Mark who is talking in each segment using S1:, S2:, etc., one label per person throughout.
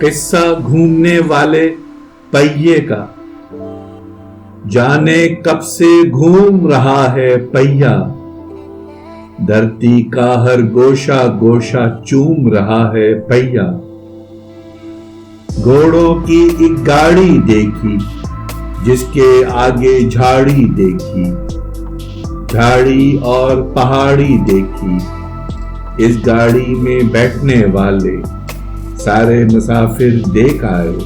S1: قصہ گھومنے والے پہیے کا۔ جانے کب سے گھوم رہا ہے پہیا، دھرتی کا ہر گوشہ گوشہ چوم رہا ہے پہیا۔ گھوڑوں کی ایک گاڑی دیکھی، جس کے آگے جھاڑی دیکھی، جھاڑی اور پہاڑی دیکھی۔ اس گاڑی میں بیٹھنے والے سارے مسافر دیکھ آئے،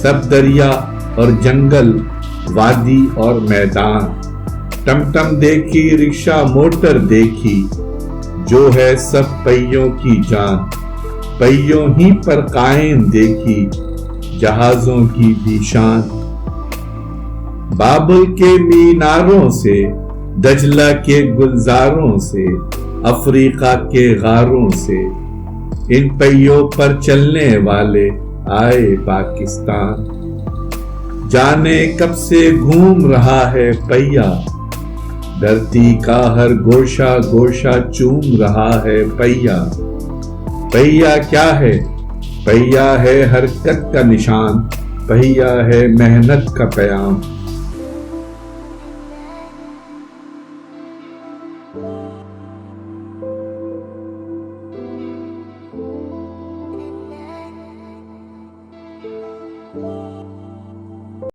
S1: سب دریا اور جنگل، وادی اور میدان۔ ٹم ٹم دیکھی، رکشہ موٹر دیکھی، جو ہے سب پہیوں کی جان۔ پہیوں ہی پر قائم دیکھی، جہازوں کی بھی شان۔ بابل کے میناروں سے، دجلہ کے گلزاروں سے، افریقہ کے غاروں سے، ان پہیوں پر چلنے والے آئے پاکستان۔ جانے کب سے گھوم رہا ہے پہیا، دھرتی کا ہر گوشہ گوشہ چوم رہا ہے پہیا۔ پہیا کیا ہے؟ پہیا ہے حرکت کا نشان، پہیا ہے محنت کا پیام۔